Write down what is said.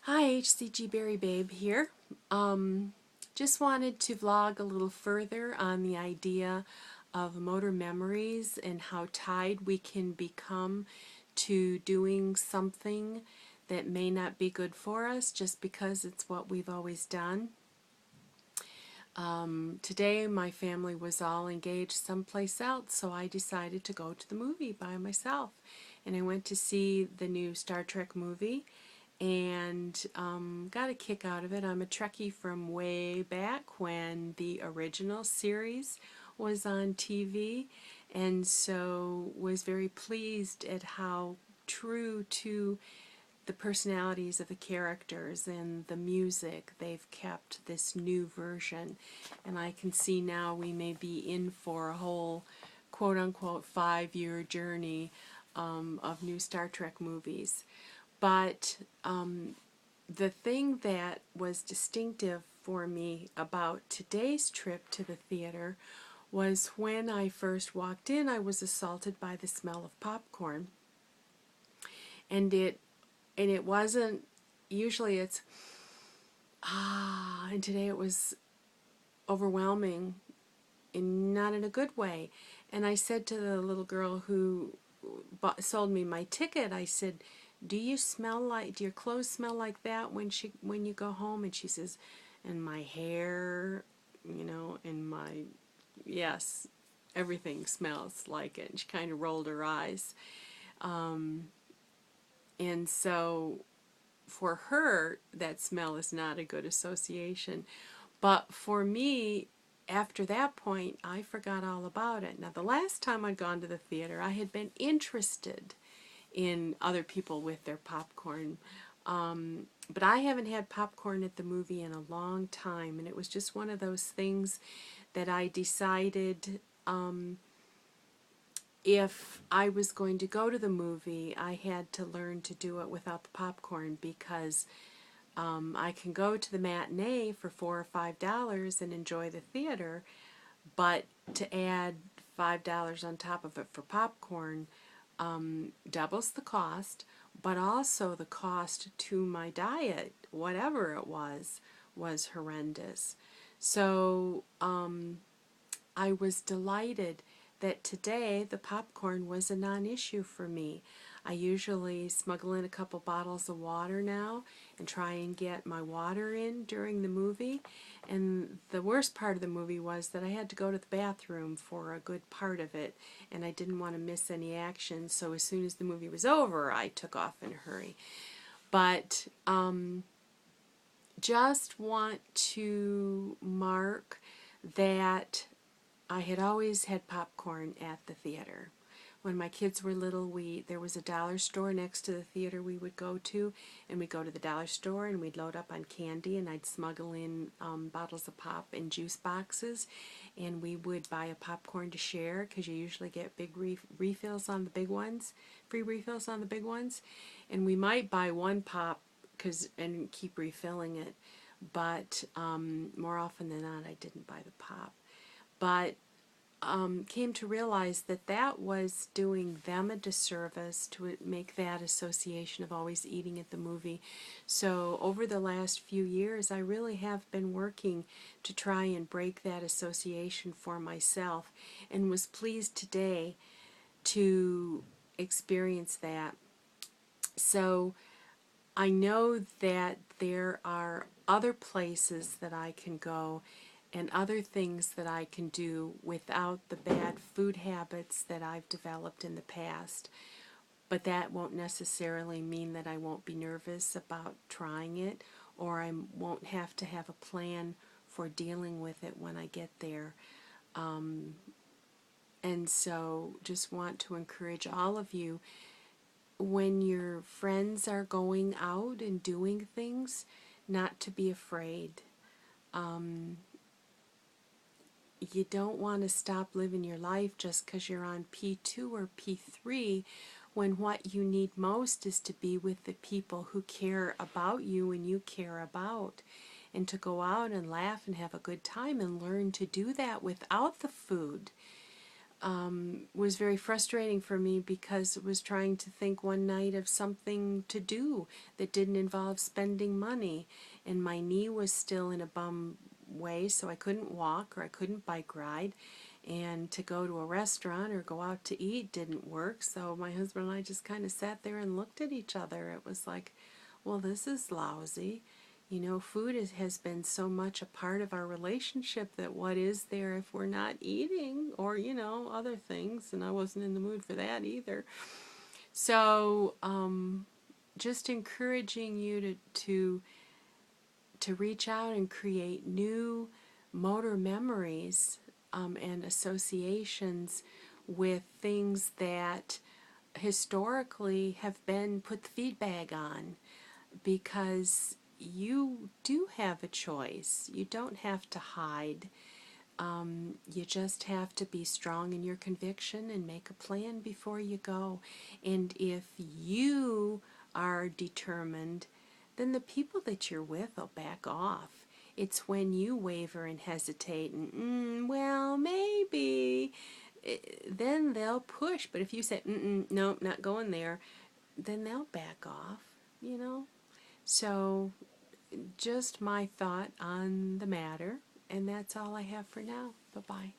Hi, HCG Berry Babe here. Just wanted to vlog a little further on the idea of motor memories and how tied we can become to doing something that may not be good for us just because it's what we've always done. Today my family was all engaged someplace else, so I decided to go to the movie by myself. And I went to see the new Star Trek movie and got a kick out of it. I'm a Trekkie from way back when the original series was on TV, and so was very pleased at how true to the personalities of the characters and the music they've kept this new version. And I can see now we may be in for a whole quote-unquote 5-year journey of new Star Trek movies. But the thing that was distinctive for me about today's trip to the theater was when I first walked in, I was assaulted by the smell of popcorn. And it wasn't, usually it's and today it was overwhelming, and not in a good way. And I said to the little girl who sold me my ticket, I said, do your clothes smell like that when you go home? And she says, and my hair, and yes, everything smells like it. And she kind of rolled her eyes. And so for her, that smell is not a good association. But for me, after that point, I forgot all about it. Now, the last time I'd gone to the theater, I had been interested in other people with their popcorn. But I haven't had popcorn at the movie in a long time, and it was just one of those things that I decided if I was going to go to the movie, I had to learn to do it without the popcorn because I can go to the matinee for $4 or $5 and enjoy the theater, but to add $5 on top of it for popcorn doubles the cost, but also the cost to my diet, whatever it was horrendous. So I was delighted that today the popcorn was a non-issue for me. I usually smuggle in a couple bottles of water now and try and get my water in during the movie. And the worst part of the movie was that I had to go to the bathroom for a good part of it, and I didn't want to miss any action, so as soon as the movie was over, I took off in a hurry. But just want to mark that I had always had popcorn at the theater. When my kids were little, there was a dollar store next to the theater we would go to, and we'd go to the dollar store and we'd load up on candy, and I'd smuggle in bottles of pop and juice boxes, and we would buy a popcorn to share because you usually get big refills on the big ones, free refills on the big ones, and we might buy one pop and keep refilling it, but more often than not I didn't buy the pop. But came to realize that that was doing them a disservice to make that association of always eating at the movie. So over the last few years, I really have been working to try and break that association for myself, and was pleased today to experience that. So I know that there are other places that I can go and other things that I can do without the bad food habits that I've developed in the past. But that won't necessarily mean that I won't be nervous about trying it, or I won't have to have a plan for dealing with it when I get there. And so just want to encourage all of you, when your friends are going out and doing things, not to be afraid. You don't want to stop living your life just because you're on P2 or P3, when what you need most is to be with the people who care about you and you care about, and to go out and laugh and have a good time and learn to do that without the food. was very frustrating for me because it was trying to think one night of something to do that didn't involve spending money, and my knee was still in a bum way, so I couldn't walk or I couldn't bike ride, and to go to a restaurant or go out to eat didn't work. So my husband and I just kind of sat there and looked at each other. It was like, well, this is lousy. You know, food has been so much a part of our relationship that what is there if we're not eating, or, you know, other things, and I wasn't in the mood for that either. So, just encouraging you to reach out and create new motor memories, and associations with things that historically have been put the feed bag on, because you do have a choice. You don't have to hide. You just have to be strong in your conviction and make a plan before you go. And if you are determined, then the people that you're with will back off. It's when you waver and hesitate and, well, maybe, then they'll push. But if you say, no, not going there, then they'll back off, you know. So, just my thought on the matter, and that's all I have for now. Bye bye.